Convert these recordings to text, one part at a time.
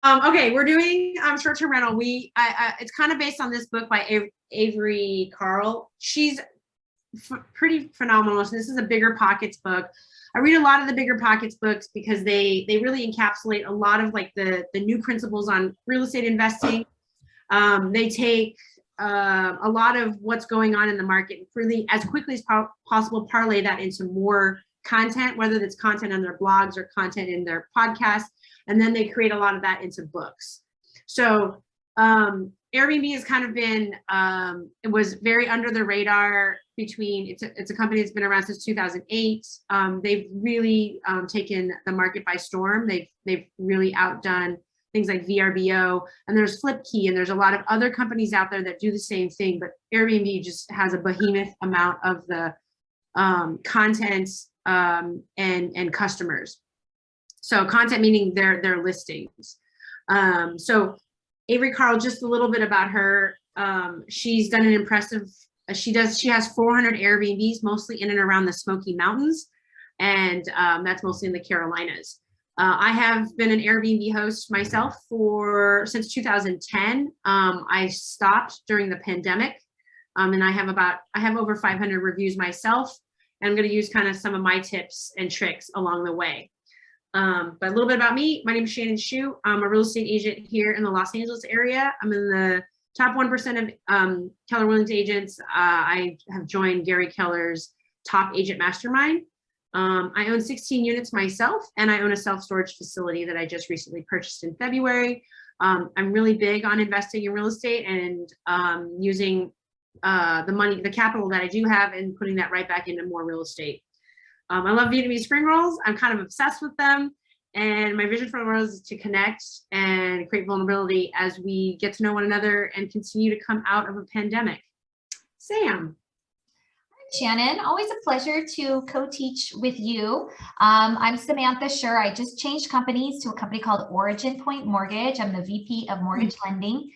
Okay, we're doing short-term rental. It's kind of based on this book by Avery Carl. She's pretty phenomenal. So this is a Bigger Pockets book. I read a lot of the Bigger Pockets books because they really encapsulate a lot of like the new principles on real estate investing. They take a lot of what's going on in the market and really as quickly as possible parlay that into more content, whether it's content on their blogs or content in their podcasts, and then they create a lot of that into books. So Airbnb has kind of been, it was very under the radar between, it's a company that's been around since 2008. They've really taken the market by storm. They've really outdone things like VRBO, and there's FlipKey, and there's a lot of other companies out there that do the same thing, but Airbnb just has a behemoth amount of the content and customers. So content meaning their listings. So Avery Carl, just a little bit about her. She's done an impressive, she has 400 Airbnbs, mostly in and around the Smoky Mountains. And that's mostly in the Carolinas. I have been an Airbnb host myself since 2010. I stopped during the pandemic. And I have over 500 reviews myself. And I'm going to use kind of some of my tips and tricks along the way. But a little bit about me. My name is Shannon Shue. I'm a real estate agent here in the Los Angeles area. I'm in the top 1% of Keller Williams agents. I have joined Gary Keller's top agent mastermind. I own 16 units myself, and I own a self-storage facility that I just recently purchased in February. I'm really big on investing in real estate and using the capital that I do have and putting that right back into more real estate. I love Vietnamese spring rolls. I'm kind of obsessed with them. And my vision for the world is to connect and create vulnerability as we get to know one another and continue to come out of a pandemic. Sam. Shannon, always a pleasure to co-teach with you. I'm Samantha Shue. I just changed companies to a company called Origin Point Mortgage. I'm the VP of Mortgage Lending.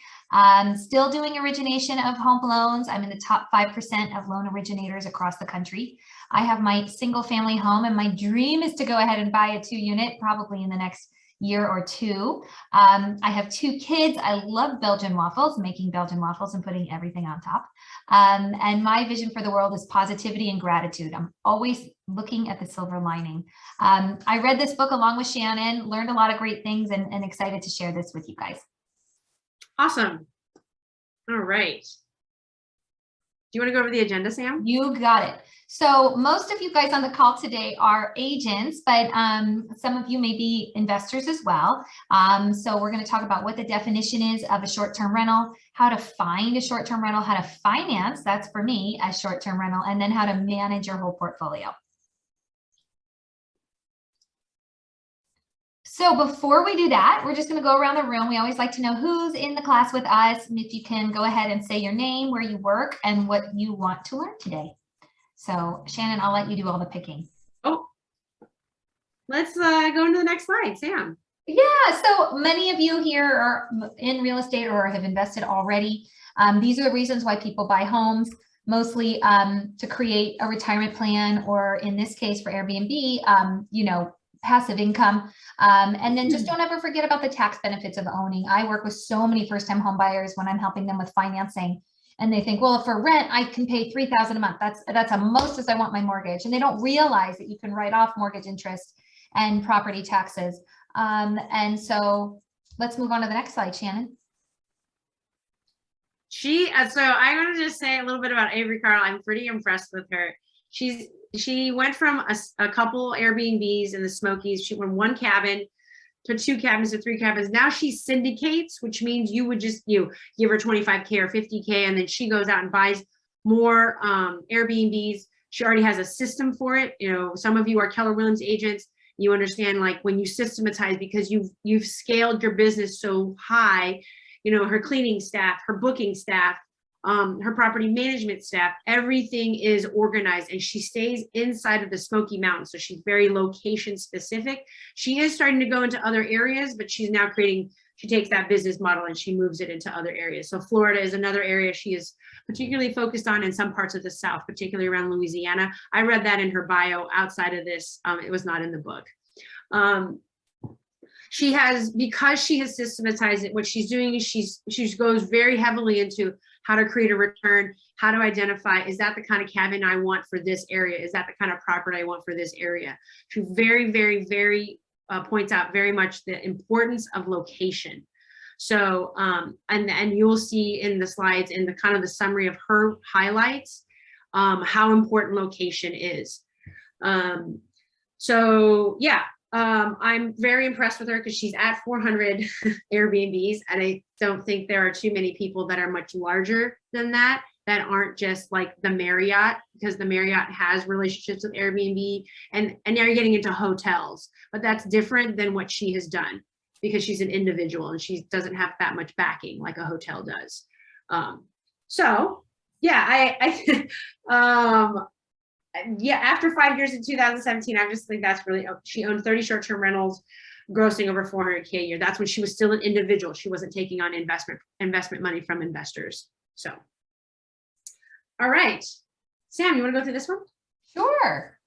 Still doing origination of home loans. I'm in the top 5% of loan originators across the country. I have my single family home, and my dream is to go ahead and buy a 2-unit probably in the next year or two. I have 2 kids. I love Belgian waffles, making Belgian waffles and putting everything on top. And my vision for the world is positivity and gratitude. I'm always looking at the silver lining. I read this book along with Shannon, learned a lot of great things, and excited to share this with you guys. Awesome. All right. Do you want to go over the agenda, Sam? You got it. So most of you guys on the call today are agents, but some of you may be investors as well. So we're going to talk about what the definition is of a short-term rental, how to find a short-term rental, how to finance, that's for me, a short-term rental, and then how to manage your whole portfolio. So before we do that, we're just going to go around the room. We always like to know who's in the class with us. And if you can go ahead and say your name, where you work, and what you want to learn today. So Shannon, I'll let you do all the picking. Oh, let's go into the next slide, Sam. Yeah, so many of you here are in real estate or have invested already. These are the reasons why people buy homes, mostly to create a retirement plan, or in this case for Airbnb, you know, passive income. And then just don't ever forget about the tax benefits of owning. I work with so many first-time home buyers when I'm helping them with financing, and they think, well, for rent, I can pay $3,000 a month. That's a most as I want my mortgage. And they don't realize that you can write off mortgage interest and property taxes. And so let's move on to the next slide, Shannon. So I want to just say a little bit about Avery Carl. I'm pretty impressed with her. She went from a couple Airbnbs in the Smokies. She went 1 cabin to 2 cabins to 3 cabins. Now she syndicates, which means you would just give her $25K or $50K, and then she goes out and buys more Airbnbs. She already has a system for it. You know, some of you are Keller Williams agents. You understand, like, when you systematize, because you've scaled your business so high. You know, her cleaning staff, her booking staff, her property management staff, everything is organized, and she stays inside of the Smoky Mountains. So she's very location specific. She is starting to go into other areas, but she's now she takes that business model and she moves it into other areas. So Florida is another area she is particularly focused on, in some parts of the South, particularly around Louisiana. I read that in her bio. Outside of this, it was not in the book. she has, because she has systematized it, what she's doing is she goes very heavily into how to create a return, how to identify, is that the kind of cabin I want for this area? Is that the kind of property I want for this area? She very, very, very points out very much the importance of location. So, and you will see in the slides, in the kind of the summary of her highlights, how important location is. So yeah, I'm very impressed with her because she's at 400 Airbnbs, and I don't think there are too many people that are much larger than that aren't just like the Marriott, because the Marriott has relationships with Airbnb, and now you're getting into hotels, but that's different than what she has done because she's an individual and she doesn't have that much backing like a hotel does. So yeah, yeah, after 5 years in 2017, I just think that's really, she owned 30 short-term rentals, grossing over 400K a year. That's when she was still an individual. She wasn't taking on investment money from investors. So, all right, Sam, you want to go through this one? Sure.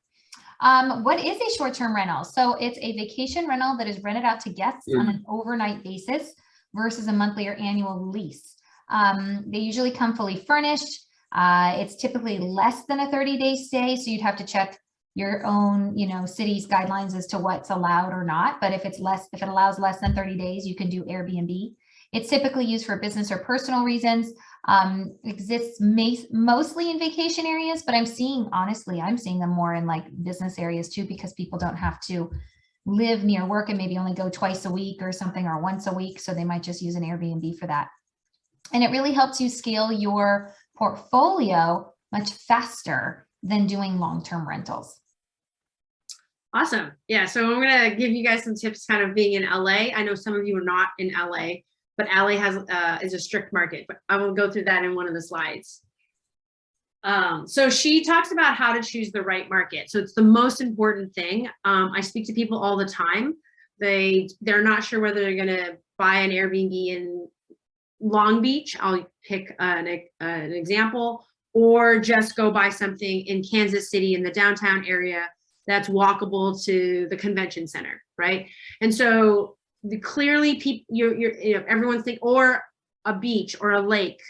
What is a short-term rental? So it's a vacation rental that is rented out to guests on an overnight basis versus a monthly or annual lease. They usually come fully furnished. It's typically less than a 30-day stay, so you'd have to check your own, city's guidelines as to what's allowed or not. But if it allows less than 30 days, you can do Airbnb. It's typically used for business or personal reasons. Exists mostly in vacation areas, but I'm seeing them more in like business areas too, because people don't have to live near work and maybe only go twice a week or something, or once a week. So they might just use an Airbnb for that. And it really helps you scale your portfolio much faster than doing long-term rentals. Awesome. Yeah. So I'm going to give you guys some tips kind of being in LA. I know some of you are not in LA, but LA is a strict market, but I will go through that in one of the slides. So she talks about how to choose the right market. So it's the most important thing. I speak to people all the time. They're not sure whether they're going to buy an Airbnb in Long Beach, I'll pick an example, or just go buy something in Kansas City in the downtown area that's walkable to the convention center, right? And so clearly people, everyone's thinking, or a beach or a lake,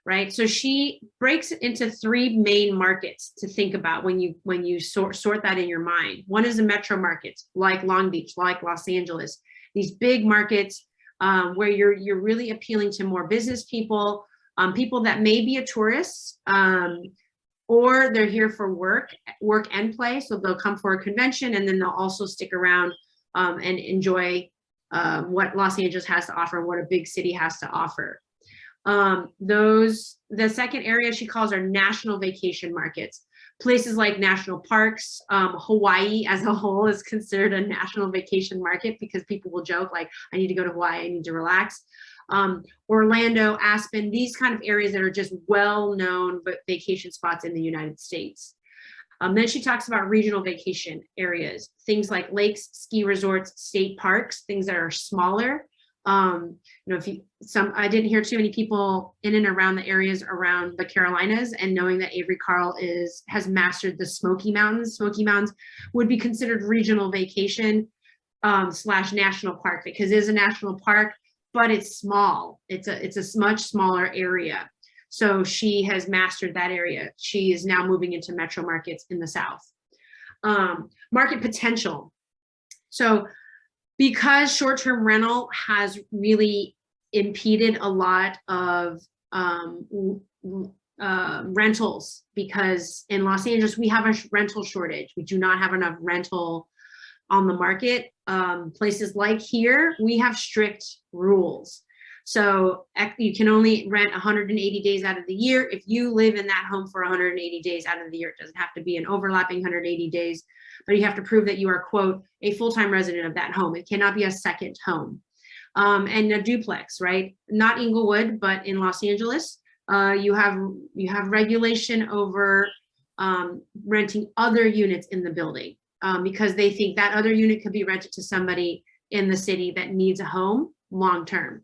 right? So she breaks it into 3 main markets to think about when you sort that in your mind. One is the metro markets, like Long Beach, like Los Angeles, these big markets where you're really appealing to more business people, people that may be a tourist, or they're here for work and play. So they'll come for a convention and then they'll also stick around and enjoy what Los Angeles has to offer, what a big city has to offer. The second area she calls are national vacation markets. Places like national parks, Hawaii as a whole is considered a national vacation market because people will joke like, I need to go to Hawaii, I need to relax. Orlando, Aspen, these kind of areas that are just well-known vacation spots in the United States. Then she talks about regional vacation areas, things like lakes, ski resorts, state parks, things that are smaller. I didn't hear too many people in and around the areas around the Carolinas, and knowing that Avery Carl has mastered the Smoky Mountains. Smoky Mountains would be considered regional vacation / national park, because it is a national park, but it's small. It's a much smaller area. So she has mastered that area. She is now moving into metro markets in the South. Market potential. So because short-term rental has really impeded a lot of rentals, because in Los Angeles, we have a rental shortage. We do not have enough rental on the market. Places like here, we have strict rules. So you can only rent 180 days out of the year. If you live in that home for 180 days out of the year, it doesn't have to be an overlapping 180 days, but you have to prove that you are, quote, a full-time resident of that home. It cannot be a second home. And a duplex, right? Not Inglewood, but in Los Angeles, you have regulation over renting other units in the building, because they think that other unit could be rented to somebody in the city that needs a home long-term.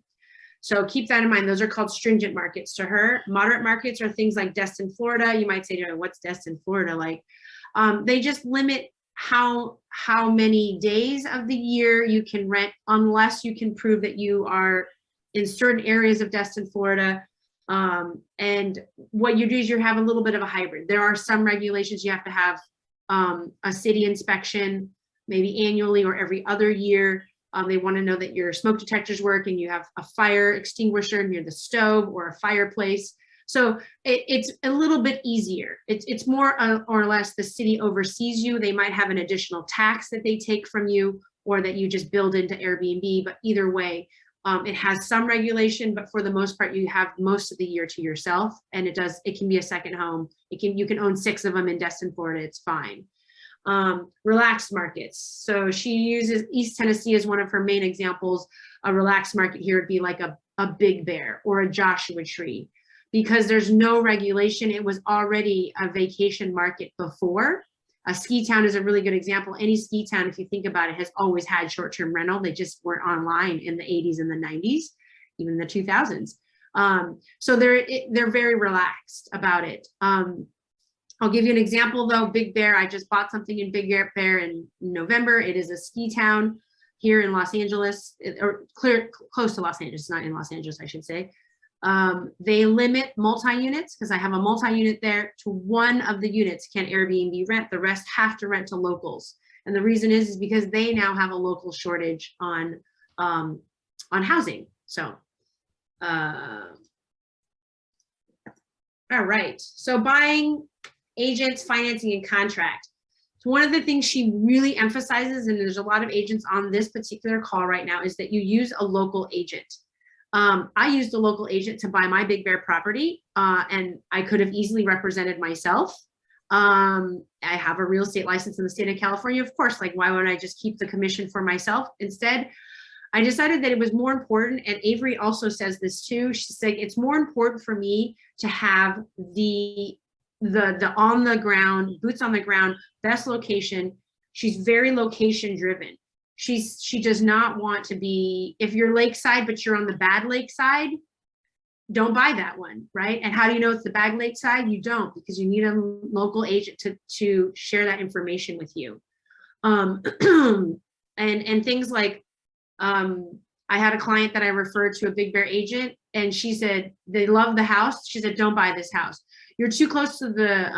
So keep that in mind. Those are called stringent markets to her. Moderate markets are things like Destin, Florida. You might say, what's Destin, Florida like? They just limit how many days of the year you can rent, unless you can prove that you are in certain areas of Destin, Florida. And what you do is you have a little bit of a hybrid. There are some regulations. You have to have a city inspection, maybe annually or every other year. They want to know that your smoke detectors work and you have a fire extinguisher near the stove or a fireplace. So it's a little bit easier. It's more or less the city oversees you. They might have an additional tax that they take from you or that you just build into Airbnb. But either way, it has some regulation, but for the most part, you have most of the year to yourself. And it can be a second home. You can own 6 of them in Destin, Florida. It's fine. Relaxed markets. So she uses East Tennessee as one of her main examples. A relaxed market here would be like a Big Bear or a Joshua Tree. Because there's no regulation, it was already a vacation market before. A ski town is a really good example. Any ski town, if you think about it, has always had short-term rental. They just weren't online in the 80s and the 90s, even the 2000s. So they're very relaxed about it. I'll give you an example though. Big Bear, I just bought something in Big Bear in November. It is a ski town here in Los Angeles, or close to Los Angeles, not in Los Angeles, I should say. They limit multi-units, because I have a multi-unit there, to 1 of the units can Airbnb rent. The rest have to rent to locals. And the reason is because they now have a local shortage on housing. So, all right. So buying, agents, financing, and contract. So one of the things she really emphasizes, and there's a lot of agents on this particular call right now, is that you use a local agent. I used a local agent to buy my Big Bear property, and I could have easily represented myself. I have a real estate license in the state of California, of course. Like, why wouldn't I just keep the commission for myself? Instead, I decided that it was more important, and Avery also says this too. She's like, it's more important for me to have the on the ground, boots on the ground, best location. She's very location driven. She does not want to be, if you're lakeside, but you're on the bad lakeside, don't buy that one, right? And how do you know it's the bad lakeside? You don't, because you need a local agent to share that information with you. And things like, I had a client that I referred to a Big Bear agent, and she said they love the house. She said, don't buy this house. You're too close to the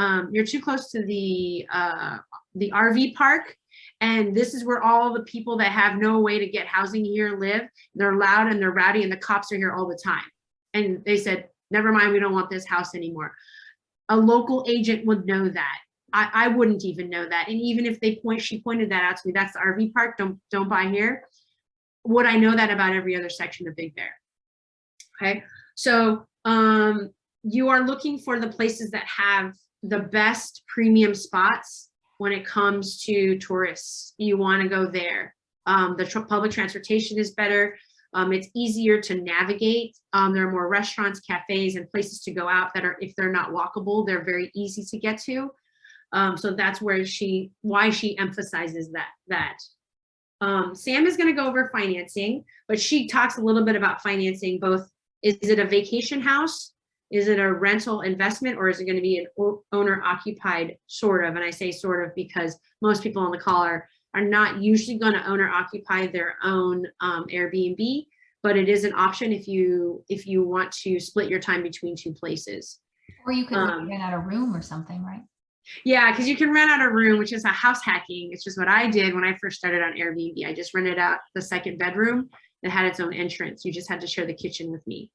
RV park. And this is where all the people that have no way to get housing here live. They're loud and they're rowdy and the cops are here all the time. And they said, never mind, we don't want this house anymore. A local agent would know that. I wouldn't even know that. And even if she pointed that out to me, that's the RV park, don't buy here. Would I know that about every other section of Big Bear? Okay, so you are looking for the places that have the best premium spots. When it comes to tourists, you want to go there. The public transportation is better. It's easier to navigate. There are more restaurants, cafes, and places to go out that are, if they're not walkable, they're very easy to get to. So that's why she emphasizes that. Sam is going to go over financing, but she talks a little bit about financing. Both, is it a vacation house? Is it a rental investment, or is it going to be an owner occupied sort of? And I say sort of because most people on the call are not usually going to owner occupy their own Airbnb, but it is an option if you want to split your time between 2 places. Or you could rent out a room or something, right? Yeah, because you can rent out a room, which is a house hacking. It's just what I did when I first started on Airbnb. I just rented out the 2nd bedroom that had its own entrance. You just had to share the kitchen with me.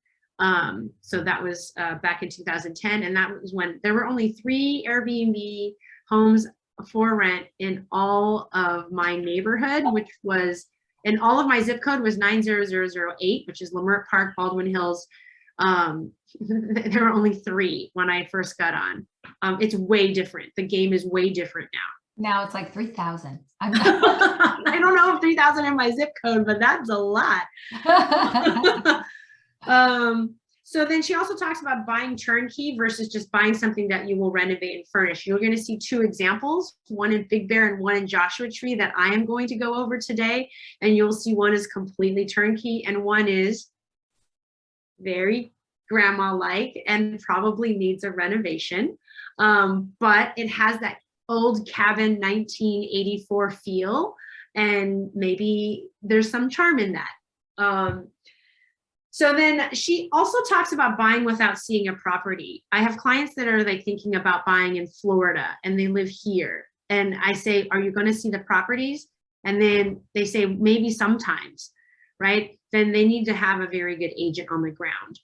So that was back in 2010, and that was when there were only 3 Airbnb homes for rent in all of my neighborhood, which was, and all of my zip code was 90008, which is Leimert Park, Baldwin Hills. There were only 3 when I first got on. It's way different. The game is way different now. Now it's like 3,000. I don't know if 3,000 in my zip code, but that's a lot. So then she also talks about buying turnkey versus just buying something that you will renovate and furnish. You're going to see 2 examples, one in Big Bear and one in Joshua Tree, that I am going to go over today. And you'll see one is completely turnkey and one is very grandma-like and probably needs a renovation. But it has that old cabin 1984 feel, and maybe there's some charm in that. So then she also talks about buying without seeing a property. I have clients that are like thinking about buying in Florida and they live here. And I say, are you going to see the properties? And then they say, maybe sometimes, right? Then they need to have a very good agent on the ground,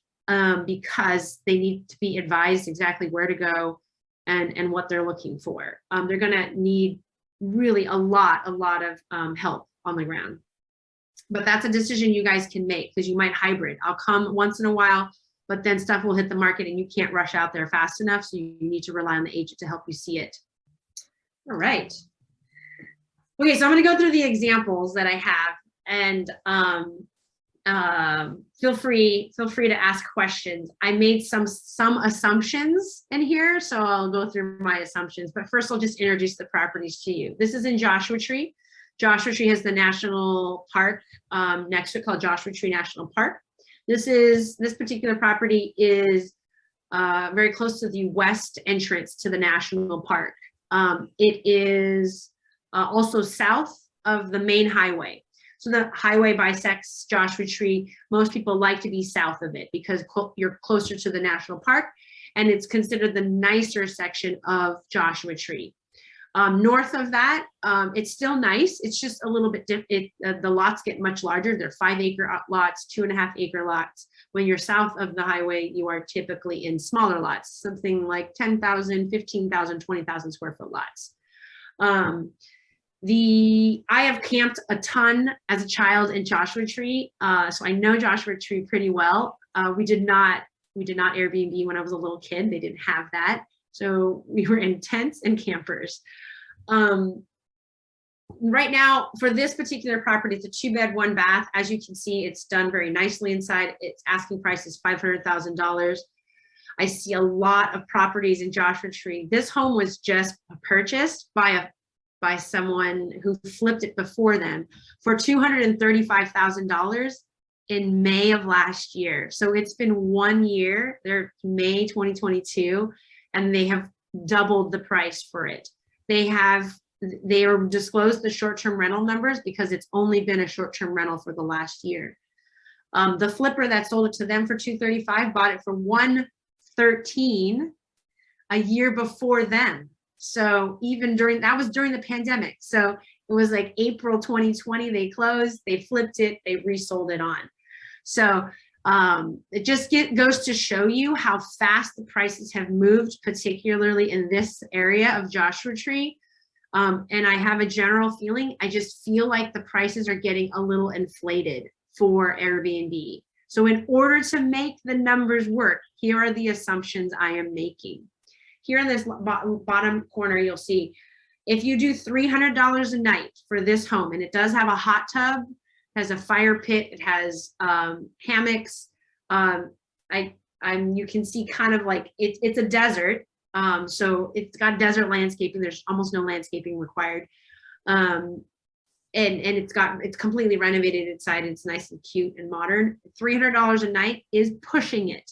because they need to be advised exactly where to go and what they're looking for. They're going to need really a lot of help on the ground. But that's a decision you guys can make, because you might hybrid. I'll come once in a while, but then stuff will hit the market and you can't rush out there fast enough. So you need to rely on the agent to help you see it. All right. Okay, so I'm going to go through the examples that I have, and feel free to ask questions. I made some assumptions in here, so I'll go through my assumptions. But first, I'll just introduce the properties to you. This is in Joshua Tree. Joshua Tree has the national park next to it called Joshua Tree National Park. This particular property is very close to the west entrance to the national park. It is also south of the main highway. So the highway bisects Joshua Tree. Most people like to be south of it because you're closer to the national park, and it's considered the nicer section of Joshua Tree. North of that, it's still nice. It's just a little bit different. The lots get much larger. They're 5-acre lots, 2.5-acre lots. When you're south of the highway, you are typically in smaller lots, something like 10,000, 15,000, 20,000 square foot lots. I have camped a ton as a child in Joshua Tree, so I know Joshua Tree pretty well. We did not Airbnb when I was a little kid. They didn't have that. So we were in tents and campers. Right now, for this particular property, it's a 2-bed, 1-bath. As you can see, it's done very nicely inside. Its asking price is $500,000. I see a lot of properties in Joshua Tree. This home was just purchased by someone who flipped it before them for $235,000 in May of last year. So it's been 1 year. They're May 2022. And they have doubled the price for it. They are disclosed the short-term rental numbers because it's only been a short-term rental for the last year. The flipper that sold it to them for $235 bought it for $113 a year before them. So even that was during the pandemic. So it was like April 2020, they closed, they flipped it, they resold it on. So it just goes to show you how fast the prices have moved, particularly in this area of Joshua Tree. And I have a general feeling, I just feel like the prices are getting a little inflated for Airbnb. So in order to make the numbers work, here are the assumptions I am making. Here in this bottom corner, you'll see, if you do $300 a night for this home, and it does have a hot tub, has a fire pit, it has hammocks. You can see kind of like it's a desert, so it's got desert landscaping. There's almost no landscaping required, and it's completely renovated inside. It's nice and cute and modern. $300 a night is pushing it.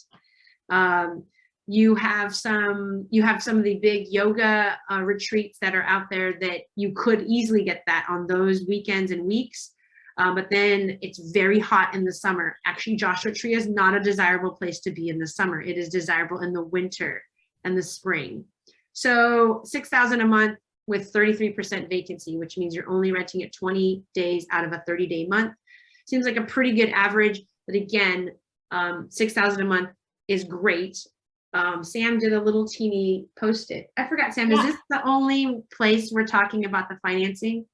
You have some of the big yoga retreats that are out there that you could easily get that on those weekends and weeks. But then it's very hot in the summer. Actually, Joshua Tree is not a desirable place to be in the summer. It is desirable in the winter and the spring. So $6,000 a month with 33% vacancy, which means you're only renting it 20 days out of a 30-day month. Seems like a pretty good average, but again, $6,000 a month is great. Sam did a little teeny post-it. I forgot, Sam, is this the only place we're talking about the financing?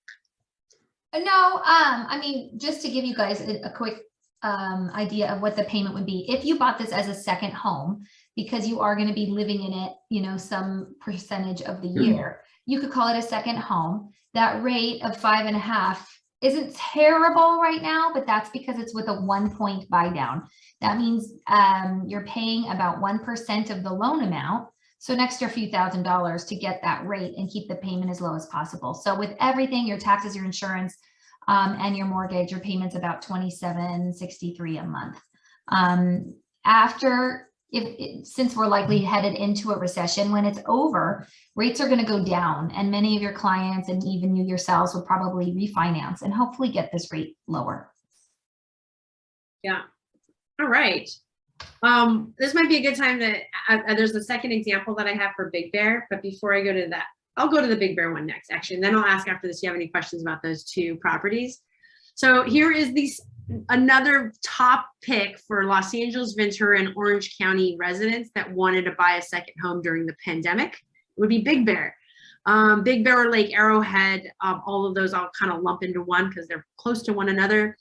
No, I mean, just to give you guys a quick idea of what the payment would be. If you bought this as a second home, because you are going to be living in it, some percentage of the year, you could call it a second home. That rate of 5.5 isn't terrible right now, but that's because it's with a 1-point buy down. That means you're paying about 1% of the loan amount. So an extra few $1,000s to get that rate and keep the payment as low as possible. So with everything, your taxes, your insurance, and your mortgage, your payment's about $27.63 a month. After since we're likely headed into a recession, when it's over, rates are going to go down, and many of your clients and even you yourselves will probably refinance and hopefully get this rate lower. Yeah. All right. This might be a good time to, there's a second example that I have for Big Bear, but before I go to that, I'll go to the Big Bear one next, actually, and then I'll ask after this, do you have any questions about those two properties? So here is another top pick for Los Angeles, Ventura, and Orange County residents that wanted to buy a second home during the pandemic. It would be Big Bear. Big Bear, Lake Arrowhead, all of those I'll kind of lump into one because they're close to one another.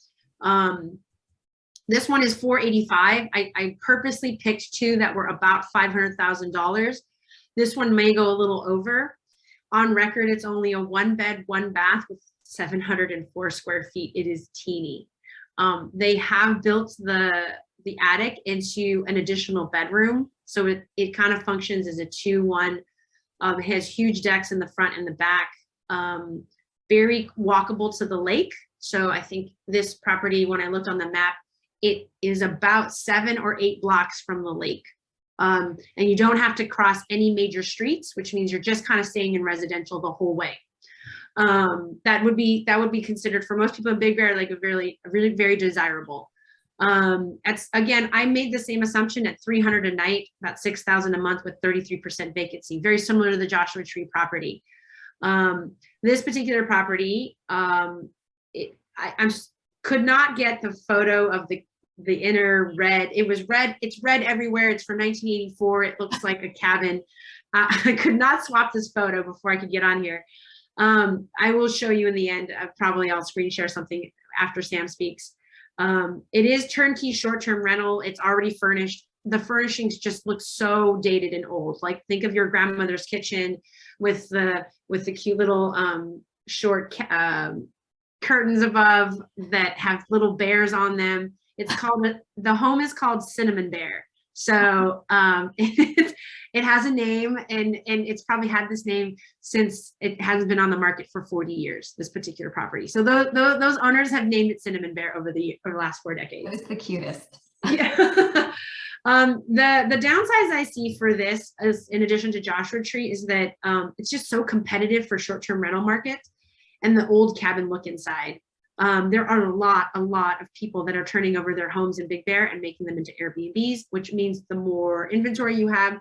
This one is $485. I purposely picked two that were about $500,000. This one may go a little over. On record, it's only a 1-bed, 1-bath with 704 square feet. It is teeny. They have built the attic into an additional bedroom. So it kind of functions as a 2-1. It has huge decks in the front and the back. Very walkable to the lake. So I think this property, when I looked on the map, it is about 7 or 8 blocks from the lake. And you don't have to cross any major streets, which means you're just kind of staying in residential the whole way. That would be considered for most people in Big Bear like a really very desirable. Again, I made the same assumption at $300 a night, about $6,000 a month with 33% vacancy, very similar to the Joshua Tree property. This particular property, I could not get the photo of the inner red. It was red. It's red everywhere. It's from 1984. It looks like a cabin. I could not swap this photo before I could get on here. I will show you in the end. Probably I'll screen share something after Sam speaks. It is turnkey short-term rental. It's already furnished. The furnishings just look so dated and old. Like think of your grandmother's kitchen with the cute little short curtains above that have little bears on them. It's called, the home is called Cinnamon Bear. So it has a name, and it's probably had this name since it has been on the market for 40 years, this particular property. So those owners have named it Cinnamon Bear over the last 4 decades. It's the cutest. Yeah. The downsides I see for this, is, in addition to Joshua Tree, is that it's just so competitive for short-term rental markets and the old cabin look inside. There are a lot of people that are turning over their homes in Big Bear and making them into Airbnbs, which means the more inventory you have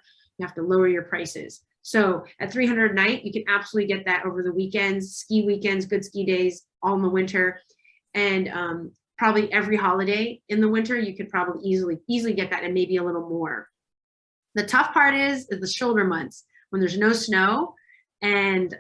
to lower your prices. So at $300 a night, you can absolutely get that over the weekends, ski weekends, good ski days, all in the winter. And probably every holiday in the winter, you could probably easily get that, and maybe a little more. The tough part is the shoulder months when there's no snow and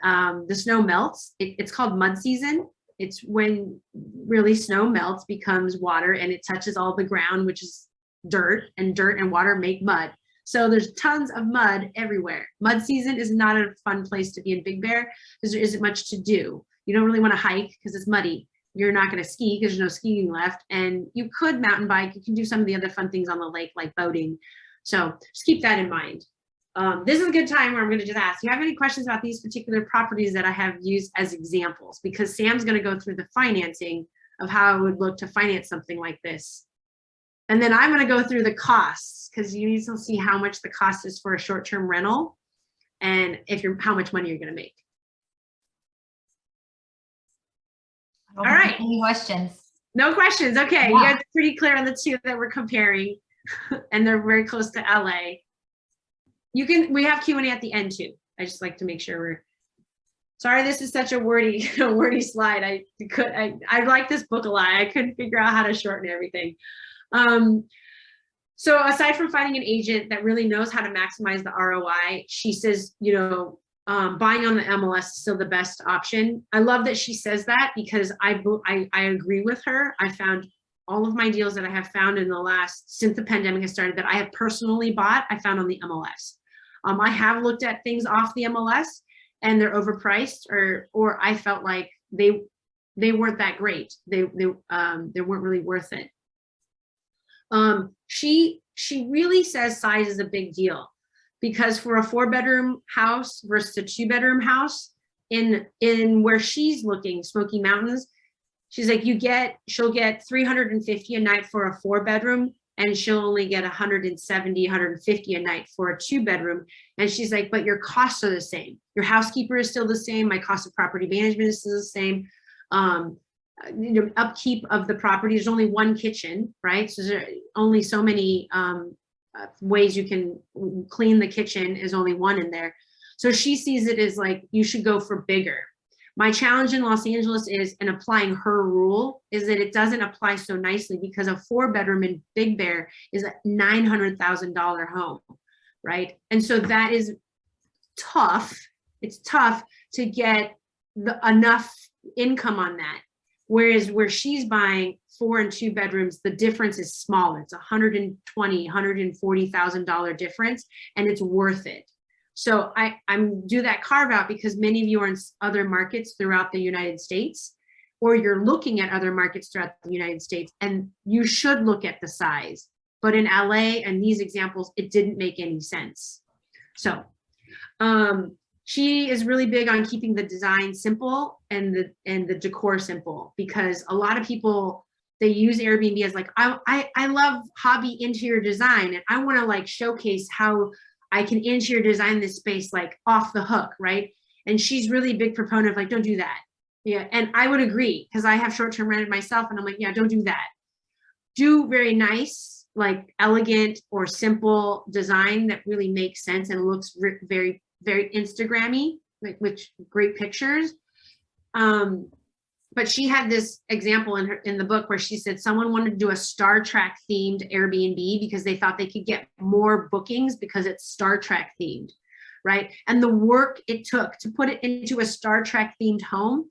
the snow melts. It's called mud season. It's when really snow melts, becomes water, and it touches all the ground, which is dirt and water make mud. So there's tons of mud everywhere. Mud season is not a fun place to be in Big Bear because there isn't much to do. You don't really want to hike because it's muddy. You're not going to ski because there's no skiing left. And you could mountain bike. You can do some of the other fun things on the lake like boating. So just keep that in mind. This is a good time where I'm going to just ask, do you have any questions about these particular properties that I have used as examples? Because Sam's going to go through the financing of how it would look to finance something like this. And then I'm going to go through the costs, because you need to see how much the cost is for a short-term rental and how much money you're going to make. All right. Any questions? No questions. Okay. Yeah. You guys are pretty clear on the two that we're comparing, and they're very close to LA. We have Q&A at the end too. I just like to make sure we're, sorry, this is such a wordy slide. I like this book a lot. I couldn't figure out how to shorten everything. So aside from finding an agent that really knows how to maximize the ROI, she says, buying on the MLS is still the best option. I love that she says that, because I agree with her. I found all of my deals that I have found since the pandemic has started that I have personally bought, I found on the MLS. I have looked at things off the MLS and they're overpriced, or I felt like they weren't that great. They weren't really worth it. She really says size is a big deal, because for a 4-bedroom house versus a 2-bedroom house in where she's looking, Smoky Mountains, she's like, she'll get $350 a night for a 4-bedroom, and she'll only get 170, 150 a night for a 2-bedroom. And she's like, but your costs are the same. Your housekeeper is still the same. My cost of property management is still the same. Upkeep of the property, there's only one kitchen, right? So there's only so many ways you can clean the kitchen, is only one in there. So she sees it as like, you should go for bigger. My challenge in Los Angeles is, and applying her rule, is that it doesn't apply so nicely, because a 4-bedroom in Big Bear is a $900,000 home, right? And so that is tough. It's tough to get enough income on that. Whereas where she's buying 4 and 2 bedrooms, the difference is smaller. It's $120,000, $140,000 difference, and it's worth it. So I'm do that carve out because many of you are in other markets throughout the United States, or you're looking at other markets throughout the United States, and you should look at the size. But in LA and these examples, it didn't make any sense. So she is really big on keeping the design simple and the decor simple, because a lot of people, they use Airbnb as like, I love hobby interior design, and I want to like showcase how I can interior design this space like off the hook, right? And she's really a big proponent of like, don't do that. Yeah, and I would agree, because I have short-term rented myself, and I'm like, yeah, don't do that. Do very nice, like elegant or simple design that really makes sense and looks very, very Instagrammy, like with great pictures. But she had this example in the book where she said someone wanted to do a Star Trek themed Airbnb because they thought they could get more bookings because it's Star Trek themed, right? And the work it took to put it into a Star Trek themed home,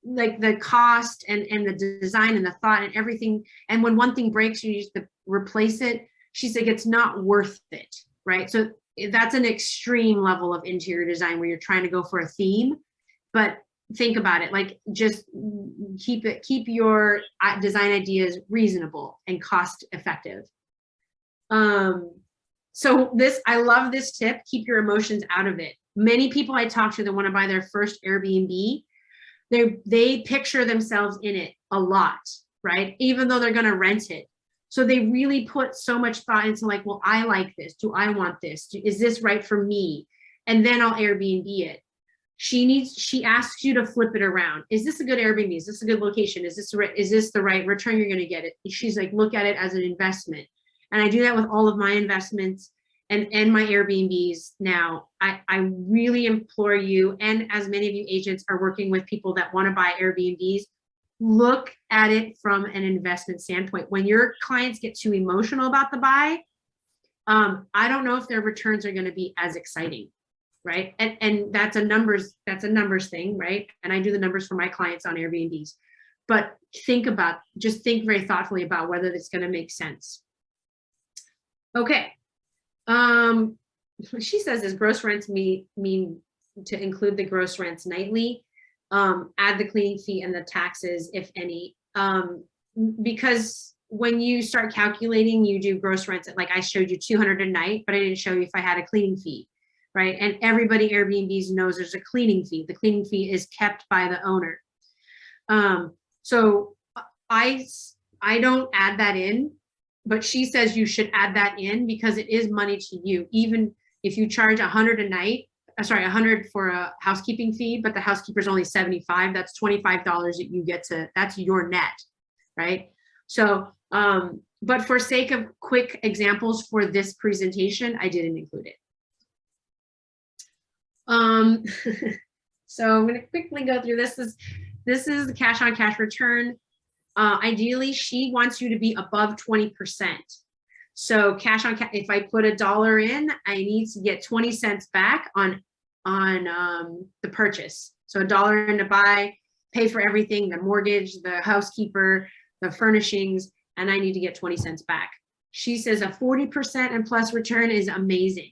like the cost and the design and the thought and everything. And when one thing breaks, you need to replace it. She's like, it's not worth it, right? So that's an extreme level of interior design where you're trying to go for a theme, but think about it, like just keep your design ideas reasonable and cost effective. So I love this tip, keep your emotions out of it. Many people I talk to that want to buy their first Airbnb, they picture themselves in it a lot, right? Even though they're going to rent it. So they really put so much thought into like, well, I like this. Do I want this? Is this right for me? And then I'll Airbnb it. She asks you to flip it around. Is this a good Airbnb? Is this a good location? Is this the right return you're going to get? She's like, look at it as an investment. And I do that with all of my investments and my Airbnbs now. I really implore you, and as many of you agents are working with people that want to buy Airbnbs, look at it from an investment standpoint. When your clients get too emotional about the buy, I don't know if their returns are going to be as exciting. Right. And that's a numbers thing, right? And I do the numbers for my clients on Airbnbs, but think very thoughtfully about whether it's going to make sense. Okay. She says, does gross rents mean to include the gross rents nightly, add the cleaning fee and the taxes, if any, because when you start calculating, you do gross rents at, like I showed you $200 a night, but I didn't show you if I had a cleaning fee. Right. And everybody Airbnbs knows there's a cleaning fee. The cleaning fee is kept by the owner. So I don't add that in, but she says you should add that in because it is money to you. Even if you charge $100 a night, $100 for a housekeeping fee, but the housekeeper's only $75, that's $25 that you get that's your net. Right. So, but for sake of quick examples for this presentation, I didn't include it. So I'm going to quickly go through this. This is the cash on cash return. Ideally, she wants you to be above 20%. So cash on cash, if I put $1 in, I need to get 20 cents back on the purchase. So $1 in to buy, pay for everything, the mortgage, the housekeeper, the furnishings, and I need to get 20 cents back. She says a 40% and plus return is amazing.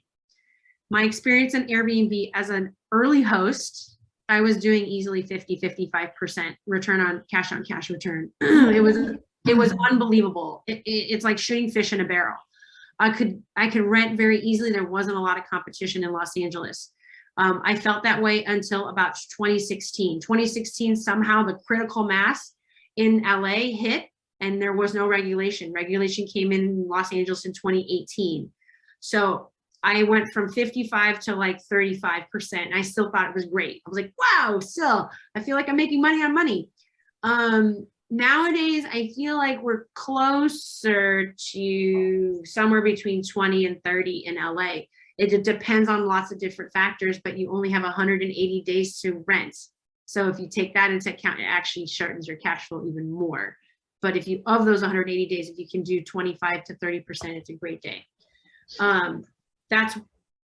My experience in Airbnb as an early host, I was doing easily 50-55% return on cash return. It was unbelievable. It's like shooting fish in a barrel. I could rent very easily. There wasn't a lot of competition in Los Angeles. I felt that way until about 2016. 2016, somehow the critical mass in LA hit, and there was no regulation. Regulation came in Los Angeles in 2018. So I went from 55 to like 35%. I still thought it was great. I was like, wow, still, I feel like I'm making money on money. Nowadays, I feel like we're closer to somewhere between 20 and 30 in LA. It depends on lots of different factors, but you only have 180 days to rent. So if you take that into account, it actually shortens your cash flow even more. But if you, of those 180 days, if you can do 25 to 30%, it's a great day. That's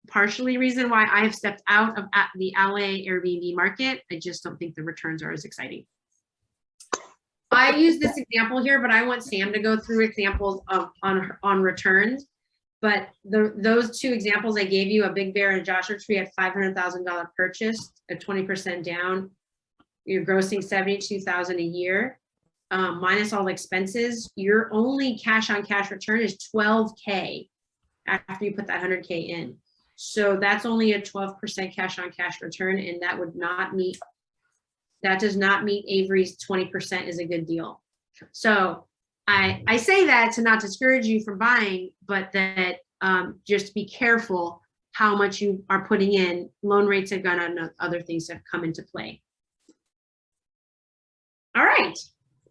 partially reason why I have stepped out of the LA Airbnb market. I just don't think the returns are as exciting. I use this example here, but I want Sam to go through examples of on returns. But those two examples I gave you, a Big Bear and a Joshua Tree at $500,000 purchase, at 20% down, you're grossing $72,000 a year, minus all expenses. Your only cash on cash return is $12K after you put that $100K in. So that's only a 12% cash on cash return, and that would not meet. That does not meet Avery's 20% is a good deal. So I say that to not discourage you from buying, but that just be careful how much you are putting in. Loan rates have gone up and other things have come into play. All right.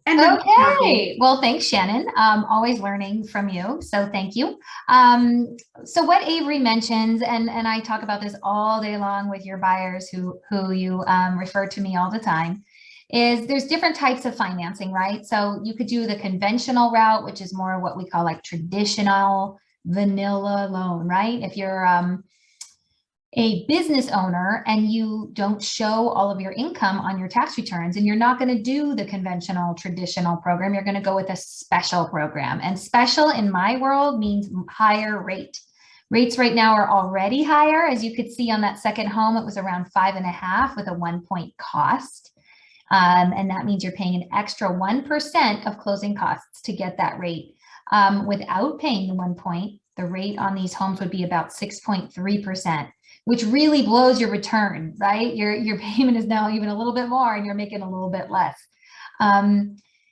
And okay. Well, thanks, Shannon. Always learning from you. So thank you. So what Avery mentions, and I talk about this all day long with your buyers who you refer to me all the time, is there's different types of financing, right? So you could do the conventional route, which is more what we call like traditional vanilla loan, right? If you're a business owner and you don't show all of your income on your tax returns, and you're not going to do the conventional traditional program, you're going to go with a special program. And special in my world means higher rate. Rates right now are already higher. As you could see on that second home, it was around 5.5 with a 1-point cost. And that means you're paying an extra 1% of closing costs to get that rate. Without paying the 1 point, the rate on these homes would be about 6.3%. which really blows your return, right? Your payment is now even a little bit more and you're making a little bit less.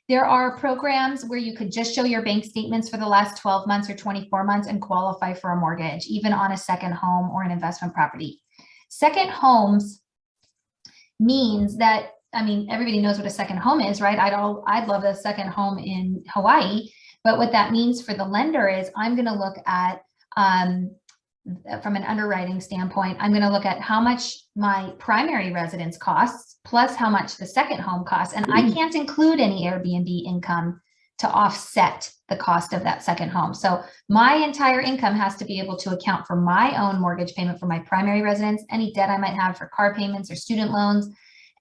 There are programs where you could just show your bank statements for the last 12 months or 24 months and qualify for a mortgage, even on a second home or an investment property. Second homes means that, I mean, everybody knows what a second home is, right? I'd love a second home in Hawaii, but what that means for the lender is I'm going to look at, from an underwriting standpoint, I'm going to look at how much my primary residence costs plus how much the second home costs. And I can't include any Airbnb income to offset the cost of that second home. So my entire income has to be able to account for my own mortgage payment for my primary residence, any debt I might have for car payments or student loans,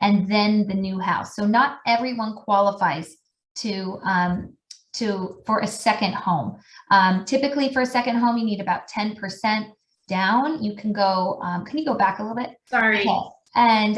and then the new house. So not everyone qualifies for a second home. Typically for a second home, you need about 10% down. You can go, can you go back a little bit? Sorry. Okay. And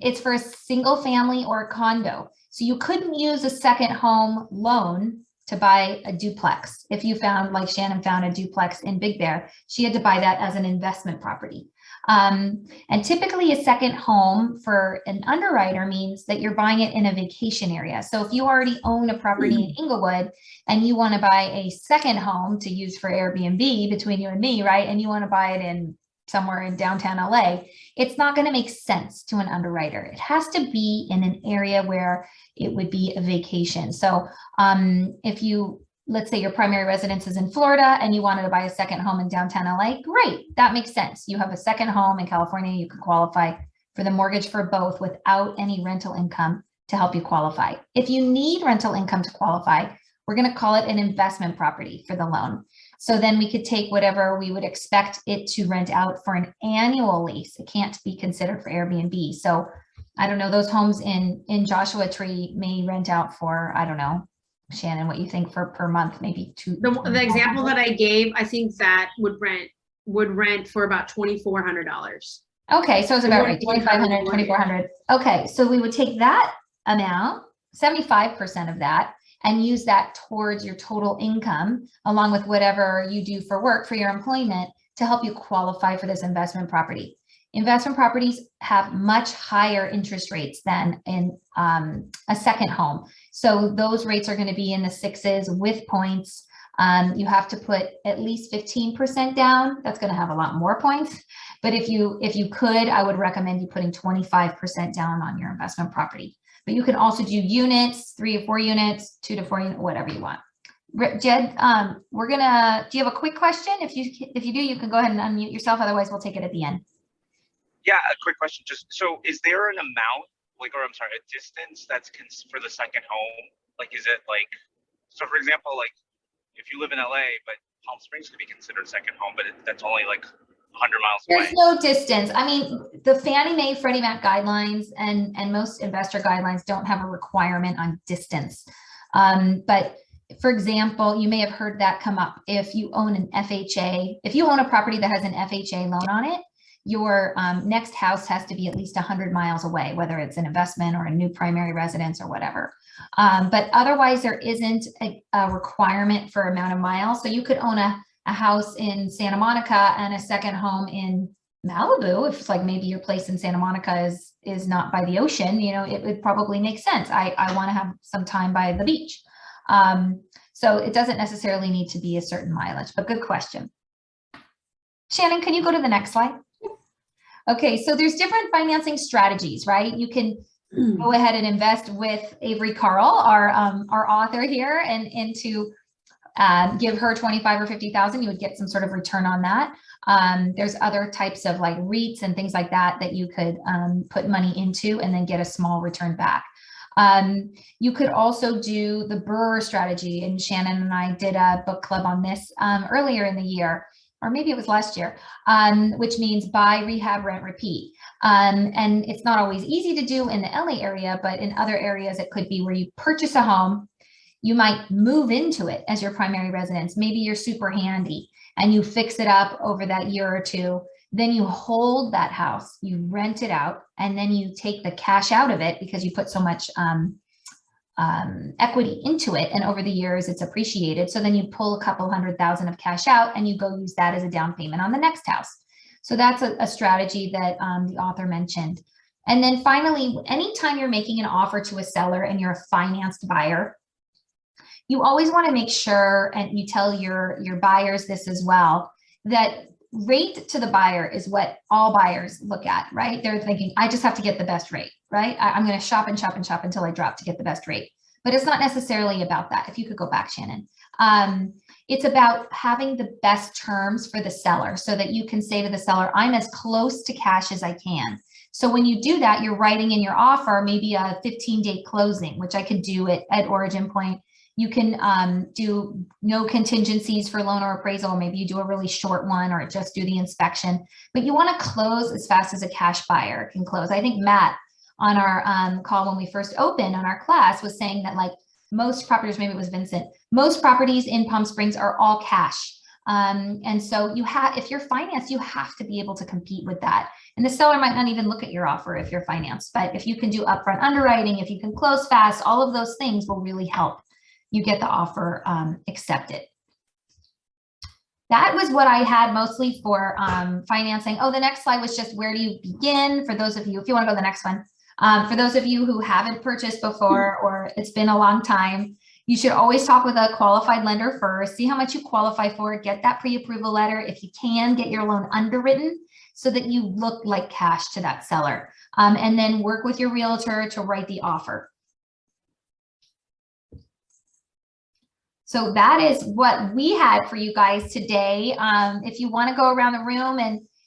it's for a single family or a condo. So you couldn't use a second home loan to buy a duplex. If you found, like Shannon found a duplex in Big Bear, she had to buy that as an investment property. And typically a second home for an underwriter means that you're buying it in a vacation area. So if you already own a property in Inglewood and you want to buy a second home to use for Airbnb between you and me, right? And you want to buy it in somewhere in downtown LA, it's not going to make sense to an underwriter. It has to be in an area where it would be a vacation. So if you, let's say your primary residence is in Florida and you wanted to buy a second home in downtown LA, great, that makes sense. You have a second home in California, you can qualify for the mortgage for both without any rental income to help you qualify. If you need rental income to qualify, we're going to call it an investment property for the loan. So then we could take whatever we would expect it to rent out for an annual lease. It can't be considered for Airbnb. So I don't know, those homes in Joshua Tree may rent out for, I don't know, Shannon, what you think for per month, maybe two. The example that I gave, I think that would rent for about $2,400. Okay, so it's about right, 2,500, 2,400. Okay, so we would take that amount, 75% of that, and use that towards your total income, along with whatever you do for work for your employment to help you qualify for this investment property. Investment properties have much higher interest rates than in a second home. So those rates are going to be in the 6s with points. You have to put at least 15% down. That's going to have a lot more points. But if you could, I would recommend you putting 25% down on your investment property. But you can also do units, 3 to 4 units, 2 to 4 units, whatever you want. Jed, do you have a quick question? If you do, you can go ahead and unmute yourself. Otherwise, we'll take it at the end. Yeah, a quick question. Just so, is there an amount, like, or I'm sorry, a distance that's for the second home? Like, is it like, so for example, like, if you live in LA, but Palm Springs could be considered second home, but that's only like 100 miles away. There's no distance. I mean, the Fannie Mae, Freddie Mac guidelines and most investor guidelines don't have a requirement on distance. But for example, you may have heard that come up. If you own an FHA, if you own a property that has an FHA loan on it, your next house has to be at least 100 miles away, whether it's an investment or a new primary residence or whatever. But otherwise, there isn't a requirement for amount of miles. So you could own a house in Santa Monica and a second home in Malibu. If it's like maybe your place in Santa Monica is not by the ocean, you know, it would probably make sense. I want to have some time by the beach. So it doesn't necessarily need to be a certain mileage, but good question. Shannon, can you go to the next slide? Okay, so there's different financing strategies, right? You can go ahead and invest with Avery Carl, our author here, and to give her 25 or 50,000, you would get some sort of return on that. There's other types of like REITs and things like that you could put money into and then get a small return back. You could also do the BRRRR strategy, and Shannon and I did a book club on this earlier in the year, or maybe it was last year, which means buy, rehab, rent, repeat. And it's not always easy to do in the LA area, but in other areas it could be where you purchase a home, you might move into it as your primary residence. Maybe you're super handy and you fix it up over that year or two. Then you hold that house, you rent it out, and then you take the cash out of it because you put so much equity into it. And over the years, it's appreciated. So then you pull a couple $100,000 of cash out and you go use that as a down payment on the next house. So that's a strategy that the author mentioned. And then finally, anytime you're making an offer to a seller and you're a financed buyer, you always want to make sure, and you tell your buyers this as well, that rate to the buyer is what all buyers look at, right? They're thinking, I just have to get the best rate, right? I'm going to shop and shop and shop until I drop to get the best rate. But it's not necessarily about that. If you could go back, Shannon. It's about having the best terms for the seller so that you can say to the seller, I'm as close to cash as I can. So when you do that, you're writing in your offer, maybe a 15-day closing, which I could do at Origin Point. You can do no contingencies for loan or appraisal. Maybe you do a really short one or just do the inspection, but you want to close as fast as a cash buyer can close. I think Matt on our call when we first opened on our class was saying that like most properties, maybe it was Vincent, most properties in Palm Springs are all cash. And so if you're financed, you have to be able to compete with that. And the seller might not even look at your offer if you're financed, but if you can do upfront underwriting, if you can close fast, all of those things will really help you get the offer accepted. That was what I had mostly for financing. Oh, the next slide was just where do you begin? For those of you, if you want to go to the next one, for those of you who haven't purchased before or it's been a long time, you should always talk with a qualified lender first, see how much you qualify for, get that pre-approval letter. If you can, get your loan underwritten so that you look like cash to that seller. And then work with your realtor to write the offer. So that is what we had for you guys today. If you want to go around the room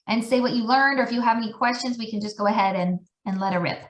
and say what you learned, or if you have any questions, we can just go ahead and let it rip.